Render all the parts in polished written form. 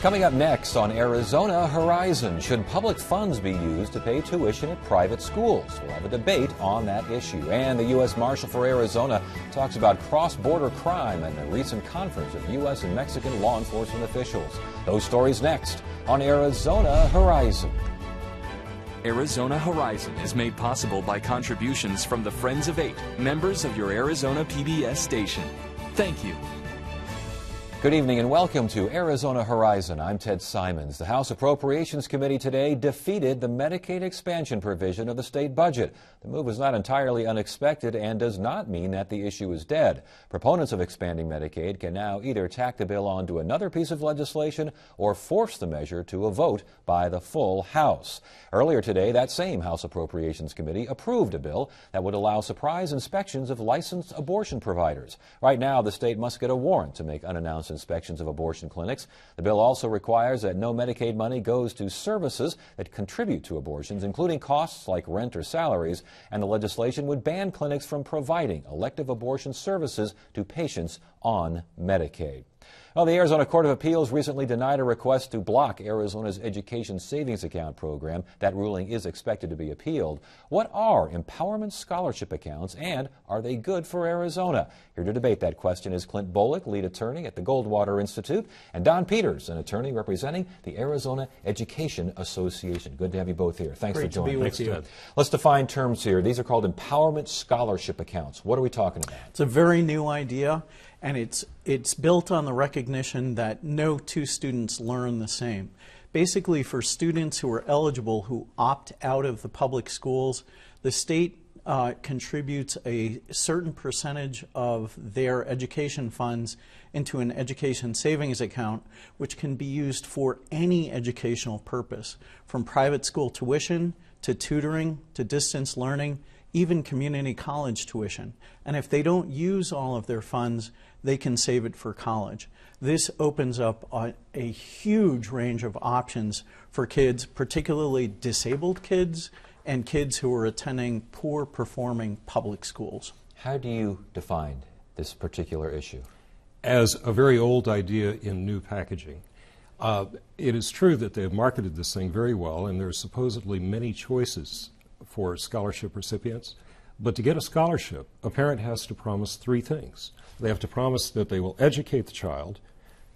Coming up next on Arizona Horizon, should public funds be used to pay tuition at private schools? We'll have a debate on that issue. And the U.S. Marshal for Arizona talks about cross-border crime at a recent conference of U.S. and Mexican law enforcement officials. Those stories next on Arizona Horizon. Arizona Horizon is made possible by contributions from the Friends of Eight, members of your Arizona PBS station. Thank you. Good evening and welcome to Arizona Horizon. I'm Ted Simons. The House Appropriations Committee today defeated the Medicaid expansion provision of the state budget. The move was not entirely unexpected and does not mean that the issue is dead. Proponents of expanding Medicaid can now either tack the bill onto another piece of legislation or force the measure to a vote by the full House. Earlier today, that same House Appropriations Committee approved a bill that would allow surprise inspections of licensed abortion providers. Right now, the state must get a warrant to make unannounced inspections of abortion clinics. The bill also requires that no Medicaid money goes to services that contribute to abortions, including costs like rent or salaries, and the legislation would ban clinics from providing elective abortion services to patients on Medicaid. Well, the Arizona Court of Appeals recently denied a request to block Arizona's Education Savings Account program. That ruling is expected to be appealed. What are empowerment scholarship accounts, and are they good for Arizona? Here to debate that question is Clint Bolick, lead attorney at the Goldwater Institute, and Don Peters, an attorney representing the Arizona Education Association. Good to have you both here. Thanks for joining us. Let's define terms here. These are called empowerment scholarship accounts. What are we talking about? It's a very new idea, and it's built on the recognition that no two students learn the same. Basically, for students who are eligible who opt out of the public schools, the state contributes a certain percentage of their education funds into an education savings account, which can be used for any educational purpose, from private school tuition to tutoring to distance learning, even community college tuition. And if they don't use all of their funds, they can save it for college. This opens up a huge range of options for kids, particularly disabled kids and kids who are attending poor performing public schools. How do you define this particular issue? As a very old idea in new packaging. It is true that they have marketed this thing very well, and there are supposedly many choices for scholarship recipients. But to get a scholarship, a parent has to promise three things. They have to promise that they will educate the child,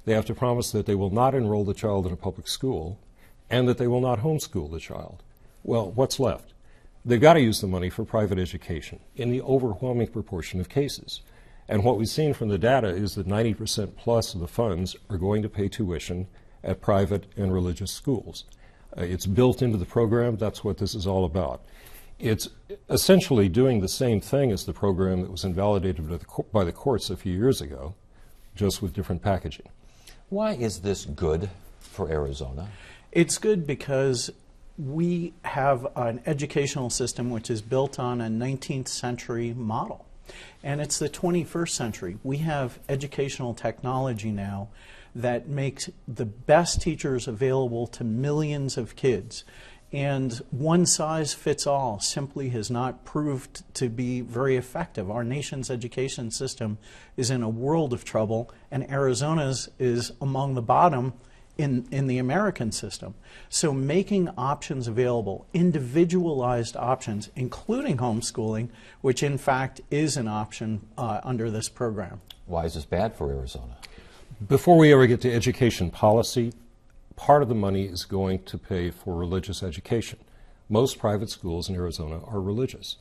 they have to promise that they will not enroll the child in a public school, and that they will not homeschool the child. Well, what's left? They've got to use the money for private education in the overwhelming proportion of cases. And what we've seen from the data is that 90% plus of the funds are going to pay tuition at private and religious schools. It's built into the program. That's what this is all about. It's essentially doing the same thing as the program that was invalidated by the courts a few years ago, just with different packaging. Why is this good for Arizona? It's good because we have an educational system which is built on a 19th century model. And it's the 21st century. We have educational technology now that makes the best teachers available to millions of kids. And one size fits all simply has not proved to be very effective. Our nation's education system is in a world of trouble, and Arizona's is among the bottom in the American system. So making options available, individualized options, including homeschooling, which in fact is an option under this program. Why is this bad for Arizona? Before we ever get to education policy, part of the money is going to pay for religious education. Most private schools in Arizona are religious.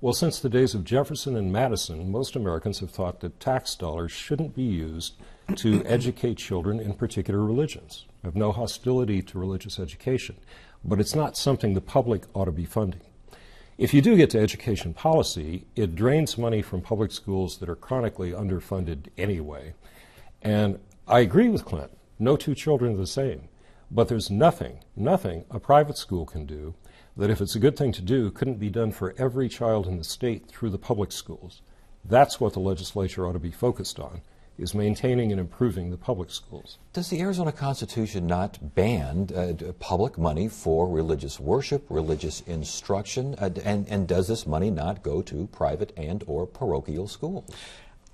Well, since the days of Jefferson and Madison, most Americans have thought that tax dollars shouldn't be used to educate children in particular religions. I have no hostility to religious education, but it's not something the public ought to be funding. If you do get to education policy, it drains money from public schools that are chronically underfunded anyway. And I agree with Clint. No two children are the same. But there's nothing a private school can do that, if it's a good thing to do, couldn't be done for every child in the state through the public schools. That's what the legislature ought to be focused on, is maintaining and improving the public schools. Does the Arizona Constitution not ban public money for religious worship, religious instruction, and does this money not go to private and or parochial schools?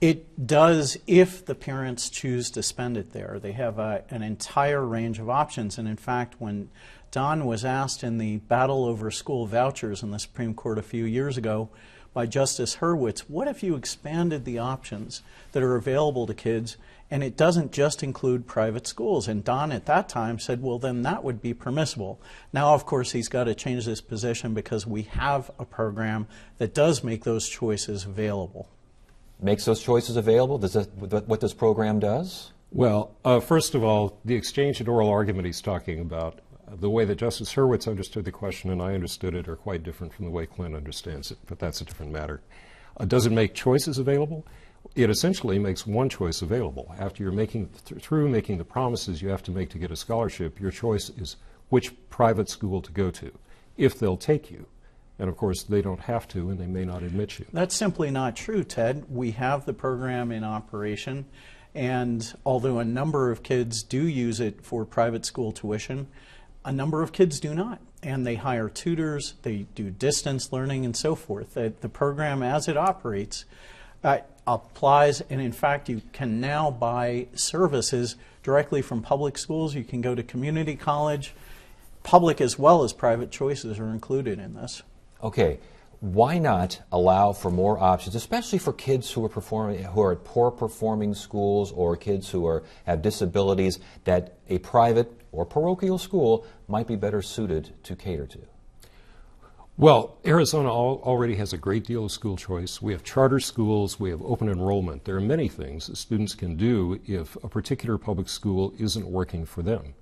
It does if the parents choose to spend it there. They have an entire range of options. And in fact, when Don was asked in the battle over school vouchers in the Supreme Court a few years ago by Justice Hurwitz, what if you expanded the options that are available to kids and it doesn't just include private schools? And Don at that time said, well, then that would be permissible. Now, of course, he's got to change this position because we have a program that does make those choices available. Makes those choices available? What this program does? Well, first of all, the exchange and oral argument he's talking about, the way that Justice Hurwitz understood the question and I understood it are quite different from the way Clint understands it, but that's a different matter. Does it make choices available? It essentially makes one choice available. After you're through making the promises you have to make to get a scholarship, your choice is which private school to go to, if they'll take you. And of course, they don't have to, and they may not admit you. That's simply not true, Ted. We have the program in operation, and although a number of kids do use it for private school tuition, a number of kids do not. And they hire tutors, they do distance learning, and so forth. The program, as it operates, applies, and in fact, you can now buy services directly from public schools. You can go to community college. Public as well as private choices are included in this. Okay, why not allow for more options, especially for kids who are at poor performing schools or kids who have disabilities that a private or parochial school might be better suited to cater to? Well, Arizona already has a great deal of school choice. We have charter schools, we have open enrollment. There are many things that students can do if a particular public school isn't working for them.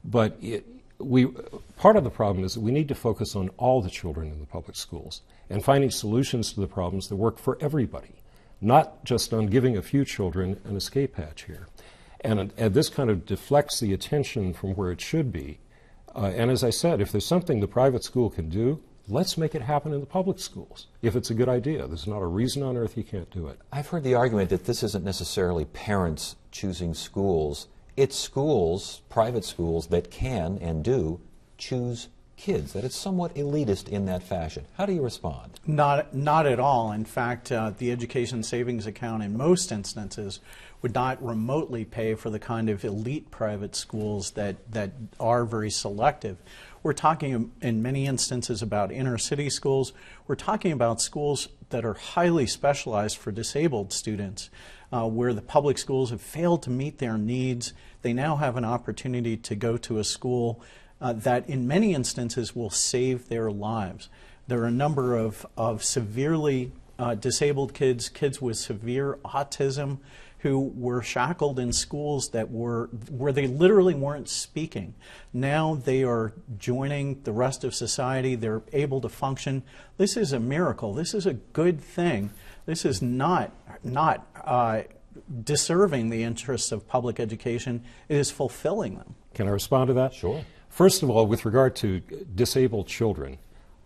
But part of the problem is that we need to focus on all the children in the public schools and finding solutions to the problems that work for everybody, not just on giving a few children an escape hatch here. And this kind of deflects the attention from where it should be. And as I said, if there's something the private school can do, let's make it happen in the public schools. If it's a good idea, there's not a reason on earth you can't do it. I've heard the argument that this isn't necessarily parents choosing schools. It's schools, private schools, that can and do choose kids, that it's somewhat elitist in that fashion. How do you respond? Not at all. In fact, the Education Savings Account in most instances would not remotely pay for the kind of elite private schools that are very selective. We're talking in many instances about inner city schools. We're talking about schools that are highly specialized for disabled students, where the public schools have failed to meet their needs. They now have an opportunity to go to a school that in many instances will save their lives. There are a number of severely disabled kids, kids with severe autism, who were shackled in schools where they literally weren't speaking. Now they are joining the rest of society. They're able to function. This is a miracle. This is a good thing. This is not deserving the interests of public education. It is fulfilling them. Can I respond to that? Sure. First of all, with regard to disabled children,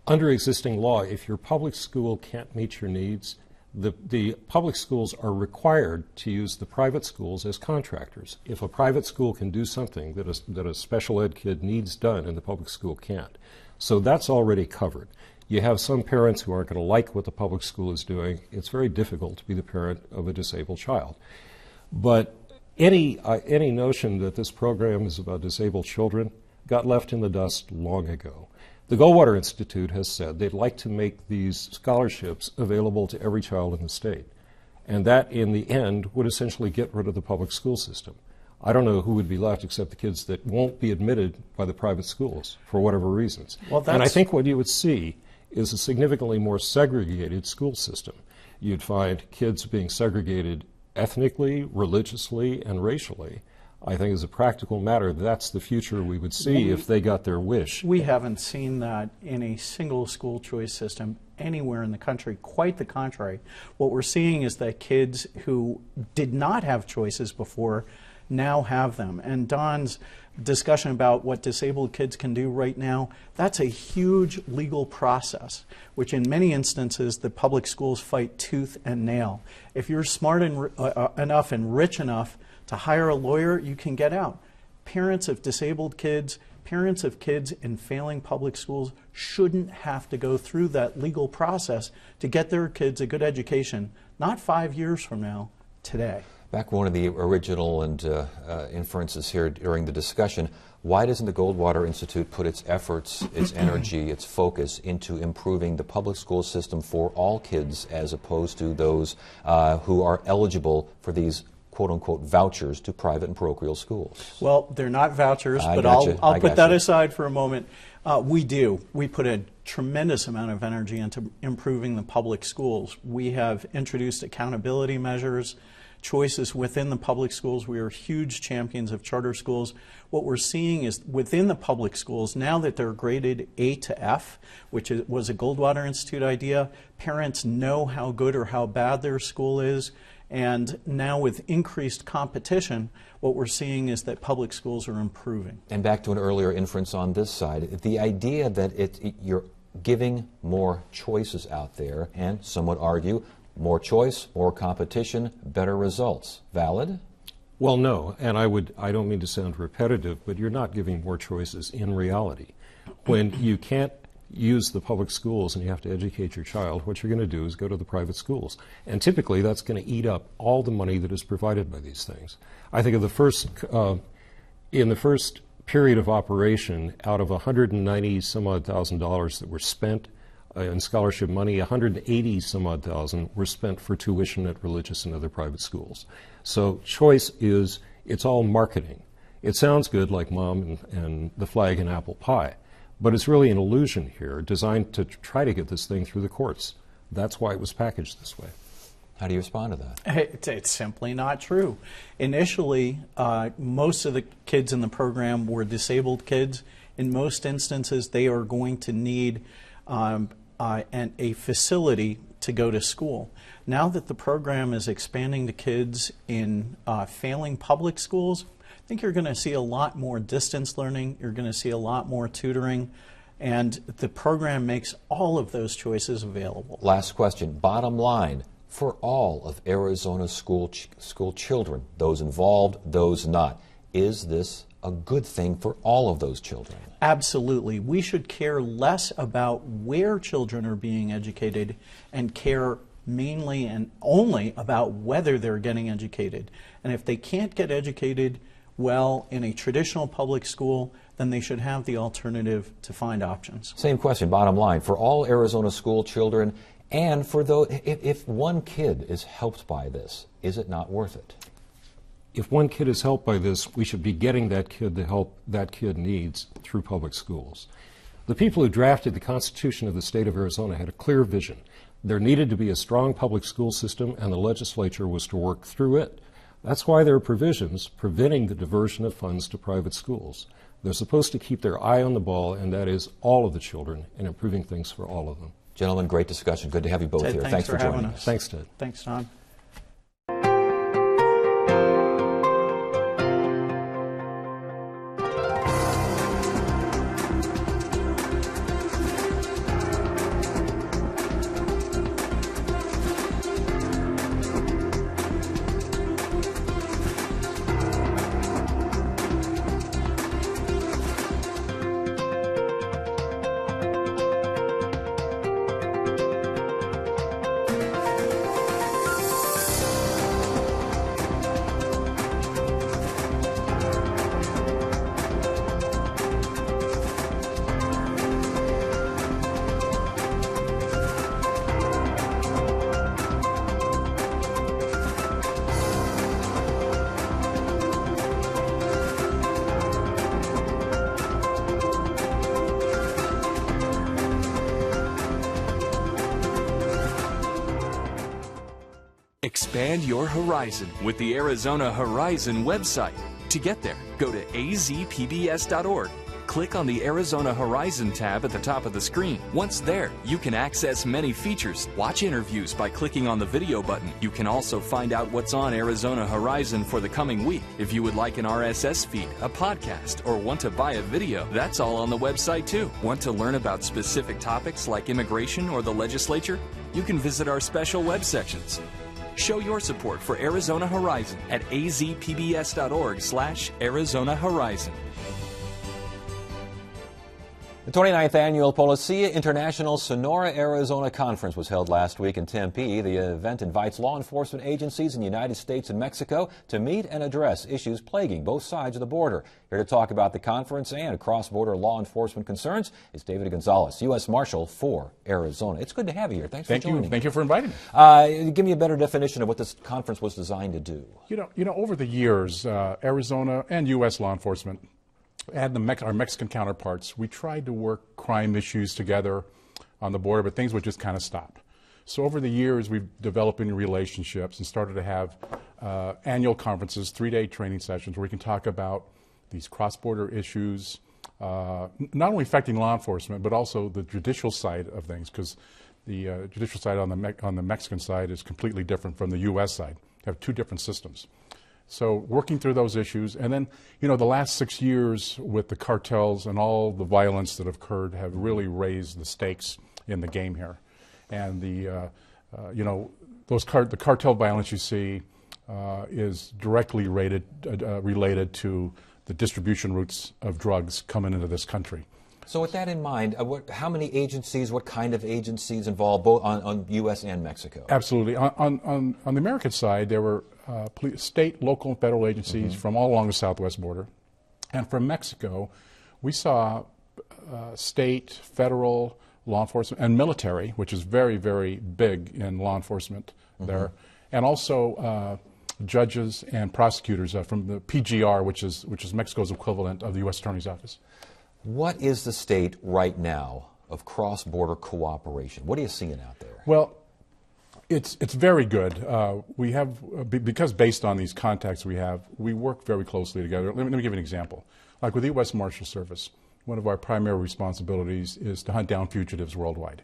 under existing law, if your public school can't meet your needs, the public schools are required to use the private schools as contractors. If a private school can do something that a special ed kid needs done and the public school can't. So that's already covered. You have some parents who aren't going to like what the public school is doing. It's very difficult to be the parent of a disabled child. But any notion that this program is about disabled children got left in the dust long ago. The Goldwater Institute has said they'd like to make these scholarships available to every child in the state. And that, in the end, would essentially get rid of the public school system. I don't know who would be left except the kids that won't be admitted by the private schools for whatever reasons. And I think what you would see is a significantly more segregated school system. You'd find kids being segregated ethnically, religiously, and racially. I think as a practical matter, that's the future we would see if they got their wish. We haven't seen that in a single school choice system anywhere in the country. Quite the contrary. What we're seeing is that kids who did not have choices before now have them. And Don's discussion about what disabled kids can do right now, that's a huge legal process, which in many instances the public schools fight tooth and nail. If you're smart enough and rich enough to hire a lawyer, you can get out. Parents of disabled kids, Parents of kids in failing public schools shouldn't have to go through that legal process to get their kids a good education, not 5 years from now, today. Back one of the original inferences here during the discussion, why doesn't the Goldwater Institute put its efforts, its energy, its focus into improving the public school system for all kids as opposed to those who are eligible for these quote-unquote vouchers to private and parochial schools? Well, they're not vouchers, but gotcha. I'll put that aside for a moment. We do. We put a tremendous amount of energy into improving the public schools. We have introduced accountability measures, choices within the public schools. We are huge champions of charter schools. What we're seeing is within the public schools, now that they're graded A to F, which was a Goldwater Institute idea, parents know how good or how bad their school is. And now with increased competition, what we're seeing is that public schools are improving. And back to an earlier inference on this side, the idea that you're giving more choices out there, and some would argue more choice, more competition, better results. Valid? Well, no, and I don't mean to sound repetitive, but you're not giving more choices in reality. When you can't use the public schools and you have to educate your child, what you're going to do is go to the private schools. And typically that's going to eat up all the money that is provided by these things. I think of the first, in the first period of operation, out of $190 some odd thousand that were spent in scholarship money, 180 some odd thousand were spent for tuition at religious and other private schools. So choice is, it's all marketing. It sounds good like Mom and the flag and apple pie, but it's really an illusion here designed to try to get this thing through the courts. That's why it was packaged this way. How do you respond to that? It's simply not true. Initially, most of the kids in the program were disabled kids. In most instances, they are going to need a facility to go to school. Now that the program is expanding to kids in failing public schools, I think you're going to see a lot more distance learning, you're going to see a lot more tutoring, and the program makes all of those choices available. Last question. Bottom line, for all of Arizona's school children, those involved, those not, is this a good thing for all of those children? Absolutely. We should care less about where children are being educated and care mainly and only about whether they're getting educated. And if they can't get educated well in a traditional public school, then they should have the alternative to find options. Same question, bottom line, for all Arizona school children, and for those, if one kid is helped by this, is it not worth it? If one kid is helped by this, we should be getting that kid the help that kid needs through public schools. The people who drafted the Constitution of the state of Arizona had a clear vision. There needed to be a strong public school system, and the legislature was to work through it. That's why there are provisions preventing the diversion of funds to private schools. They're supposed to keep their eye on the ball, and that is all of the children, and improving things for all of them. Gentlemen, great discussion. Good to have you both Ted, here. Thanks for joining having us. Thanks, Ted. Thanks, Tom. Expand your horizon with the Arizona Horizon website. To get there, go to azpbs.org. Click on the Arizona Horizon tab at the top of the screen. Once there, you can access many features, watch interviews by clicking on the video button. You can also find out what's on Arizona Horizon for the coming week. If you would like an RSS feed, a podcast, or want to buy a video, that's all on the website too. Want to learn about specific topics like immigration or the legislature? You can visit our special web sections. Show your support for Arizona Horizon at azpbs.org/Arizona Horizon. The 29th annual Policia International Sonora, Arizona Conference was held last week in Tempe. The event invites law enforcement agencies in the United States and Mexico to meet and address issues plaguing both sides of the border. Here to talk about the conference and cross-border law enforcement concerns is David Gonzalez, U.S. Marshal for Arizona. It's good to have you here. Thanks for joining. Thank you for inviting me. Give me a better definition of what this conference was designed to do. You know, over the years, Arizona and U.S. law enforcement and our Mexican counterparts, we tried to work crime issues together on the border, but things would just kind of stop. So over the years, we've developed new relationships and started to have annual conferences, 3-day training sessions where we can talk about these cross-border issues, not only affecting law enforcement, but also the judicial side of things, because the judicial side on the Mexican side is completely different from the U.S. side. They have two different systems. So working through those issues, and then, you know, the last 6 years with the cartels and all the violence that have occurred have really raised the stakes in the game here. And the cartel violence you see is directly related to the distribution routes of drugs coming into this country. So with that in mind, how many agencies, what kind of agencies involved both on U.S. and Mexico? Absolutely. On the American side, there were state, local, and federal agencies from all along the southwest border. And from Mexico, we saw state, federal, law enforcement, and military, which is very, very big in law enforcement there, and also judges and prosecutors from the PGR, which is Mexico's equivalent of the U.S. Attorney's Office. What is the state right now of cross-border cooperation? What are you seeing out there? Well, it's very good. We have, because based on these contacts we have, we work very closely together. Let me give you an example. Like with the U.S. Marshal Service, one of our primary responsibilities is to hunt down fugitives worldwide.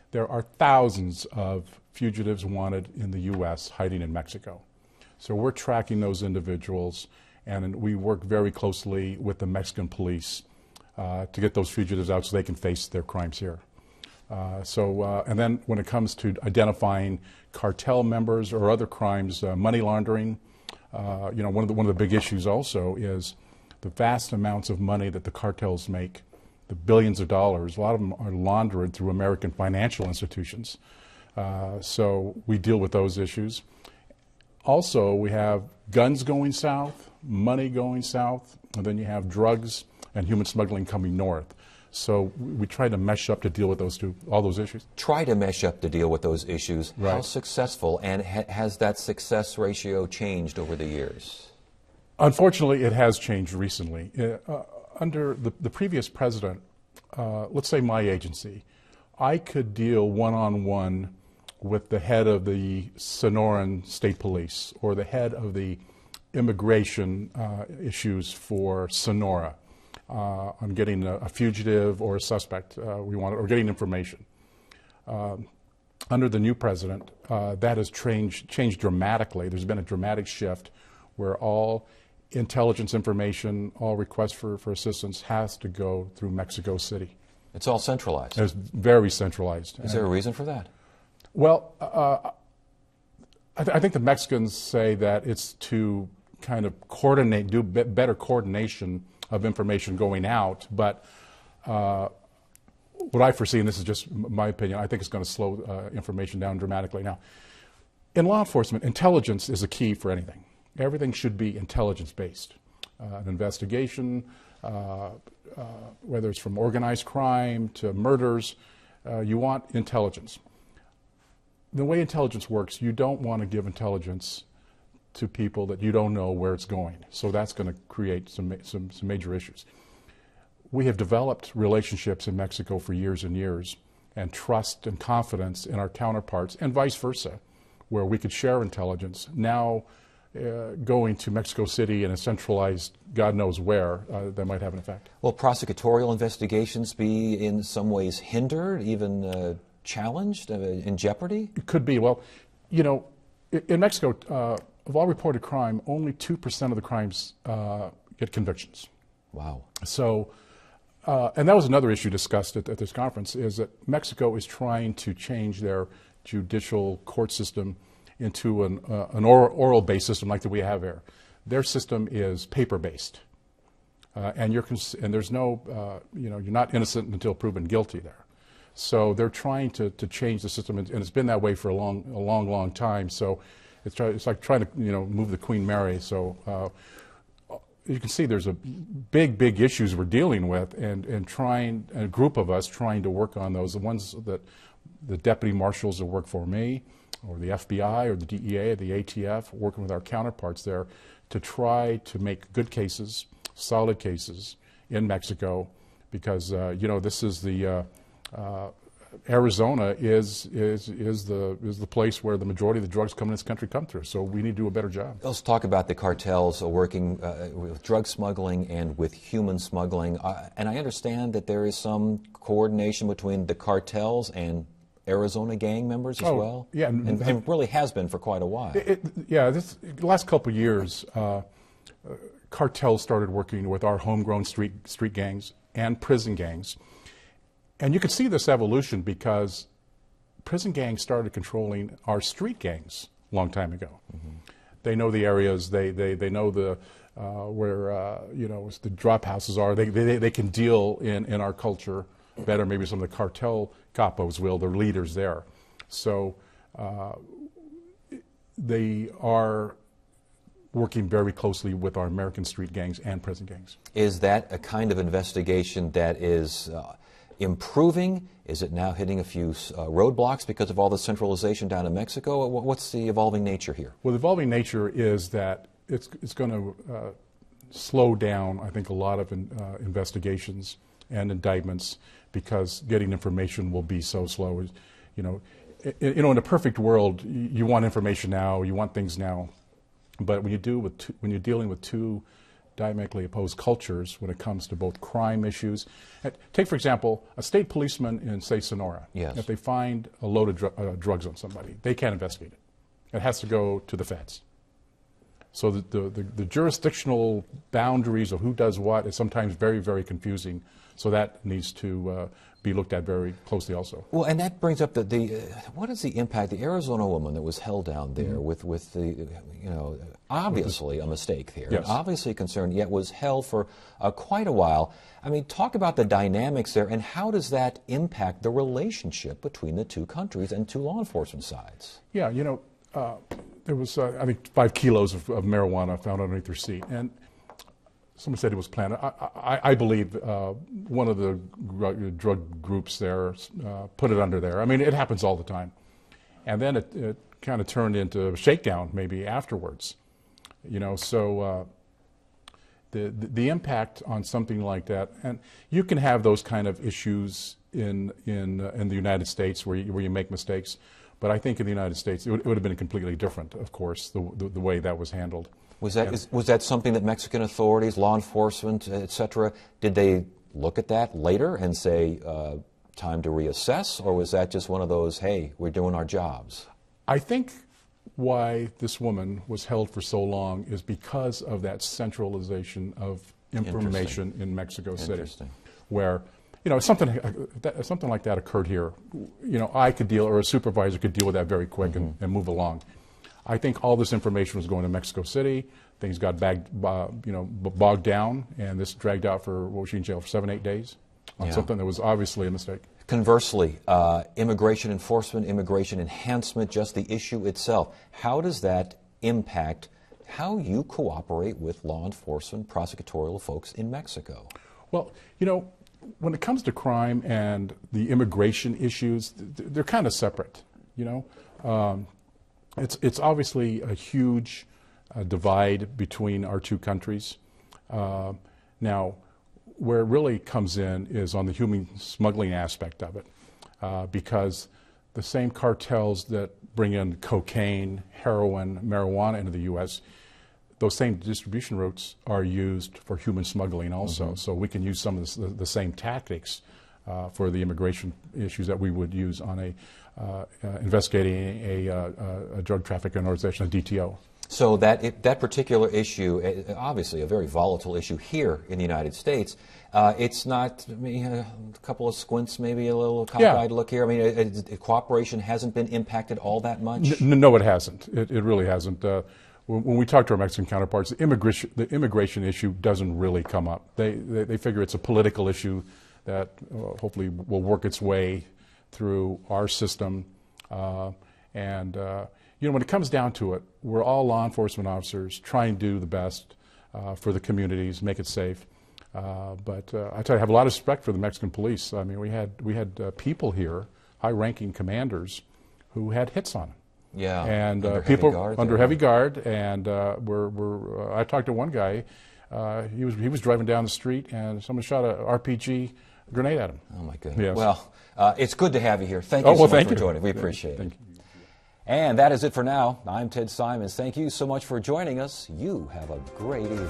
There are thousands of fugitives wanted in the U.S. hiding in Mexico. So we're tracking those individuals, and we work very closely with the Mexican police to get those fugitives out so they can face their crimes here. And then when it comes to identifying cartel members or other crimes, money laundering, one of the big issues also is the vast amounts of money that the cartels make, the billions of dollars. A lot of them are laundered through American financial institutions. So we deal with those issues. Also, we have guns going south, money going south, and then you have drugs and human smuggling coming north. So we try to mesh up to deal with all those issues. Try to mesh up to deal with those issues. Right. How successful, and has that success ratio changed over the years? Unfortunately, it has changed recently. Under the previous president, let's say my agency, I could deal one-on-one with the head of the Sonoran State Police or the head of the immigration issues for Sonora. On getting a fugitive or a suspect or getting information. Under the new president, that has changed dramatically. There's been a dramatic shift where all intelligence information, all requests for assistance has to go through Mexico City. It's all centralized. It's very centralized. Is there a reason for that? Well, I think the Mexicans say that it's to kind of coordinate, do better coordination of information going out, but what I foresee, and this is just my opinion, I think it's going to slow information down dramatically. Now, in law enforcement, intelligence is a key for anything. Everything should be intelligence-based. An investigation, whether it's from organized crime to murders, you want intelligence. The way intelligence works, you don't want to give intelligence to people that you don't know where it's going. So that's going to create some major issues. We have developed relationships in Mexico for years and years, and trust and confidence in our counterparts, and vice versa, where we could share intelligence. Now, going to Mexico City and a centralized God knows where, that might have an effect. Will prosecutorial investigations be in some ways hindered, even challenged, in jeopardy? It could be. Well, you know, in Mexico, of all reported crime, only 2% of the crimes get convictions. Wow. So, and that was another issue discussed at this conference, is that Mexico is trying to change their judicial court system into an oral-based system like that we have here. Their system is paper-based. and there's no, you're not innocent until proven guilty there. So they're trying to change the system, and it's been that way for a long time. So it's like trying to move the Queen Mary. So you can see there's a big issues we're dealing with, and a group of us trying to work on those. The ones that the deputy marshals that work for me, or the FBI, or the DEA, or the ATF, working with our counterparts there to try to make good cases, solid cases in Mexico, because this is the Arizona is the place where the majority of the drugs coming in this country come through. So we need to do a better job. Let's talk about the cartels working with drug smuggling and with human smuggling. And I understand that there is some coordination between the cartels and Arizona gang members as well? Yeah. And really has been for quite a while. The last couple of years, cartels started working with our homegrown street gangs and prison gangs. And you could see this evolution because prison gangs started controlling our street gangs a long time ago. Mm-hmm. They know the areas, they know the where the drop houses are. They can deal in our culture better. Maybe some of the cartel capos will. They're leaders there. So they are working very closely with our American street gangs and prison gangs. Is that a kind of investigation that is improving? Is it now hitting a few roadblocks because of all the centralization down in Mexico? What's the evolving nature here? Well, the evolving nature is that it's going to slow down, I think, a lot of investigations and indictments, because getting information will be so slow. In a perfect world, you want information now, you want things now, but when you're dealing with two diametrically opposed cultures when it comes to both crime issues. Take, for example, a state policeman in, say, Sonora. Yes. If they find a load of drugs on somebody, they can't investigate it. It has to go to the feds. So the jurisdictional boundaries of who does what is sometimes very, very confusing. So that needs to be looked at very closely also. Well, and that brings up what is the impact? The Arizona woman that was held down there with the, obviously a mistake here, yes. and obviously concerned, yet was held for quite a while. I mean, talk about the dynamics there, and how does that impact the relationship between the two countries and two law enforcement sides? Yeah, there was, I think, 5 kilos of marijuana found underneath her seat. And someone said it was planned. I believe one of the drug groups there put it under there. I mean, it happens all the time. And then it kind of turned into a shakedown maybe afterwards. So the impact on something like that, and you can have those kind of issues in the United States where you make mistakes. But I think in the United States, it would have been completely different, of course, the way that was handled. Was that something that Mexican authorities, law enforcement, et cetera, did they look at that later and say, time to reassess? Or was that just one of those, hey, we're doing our jobs? I think why this woman was held for so long is because of that centralization of information in Mexico City. Where something like that occurred here. I could deal, or a supervisor could deal with that very quick and move along. I think all this information was going to Mexico City. Things got bogged down, and this dragged out for, what was she in jail for, 7-8 days on something that was obviously a mistake. Conversely, immigration enforcement, immigration enhancement, just the issue itself, how does that impact how you cooperate with law enforcement, prosecutorial folks in Mexico? Well, when it comes to crime and the immigration issues, they're kind of separate. It's obviously a huge divide between our two countries. Now, where it really comes in is on the human smuggling aspect of it, because the same cartels that bring in cocaine, heroin, marijuana into the U.S., those same distribution routes are used for human smuggling also. So we can use some of the same tactics for the immigration issues that we would use on investigating a drug trafficking organization, a DTO. So that particular issue, obviously a very volatile issue here in the United States, it's not a couple of squints, maybe a little cockeyed look here. I mean, cooperation hasn't been impacted all that much? No, it hasn't. It really hasn't. when we talk to our Mexican counterparts, the immigration issue doesn't really come up. They figure it's a political issue that hopefully will work its way through our system. You know, when it comes down to it, we're all law enforcement officers trying to do the best for the communities, make it safe. But I tell you, I have a lot of respect for the Mexican police. I mean, we had people here, high-ranking commanders, who had hits on them. Yeah, and under people heavy guard, under heavy guard. And I talked to one guy. He was driving down the street, and someone shot a RPG grenade at him. Oh my goodness. Yes. Well, it's good to have you here. Thank you so much for joining. We appreciate it. And that is it for now. I'm Ted Simons. Thank you so much for joining us. You have a great evening.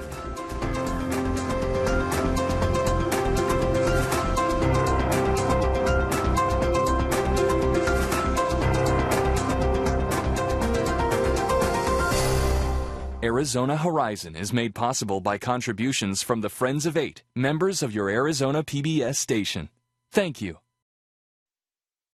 Arizona Horizon is made possible by contributions from the Friends of Eight, members of your Arizona PBS station. Thank you.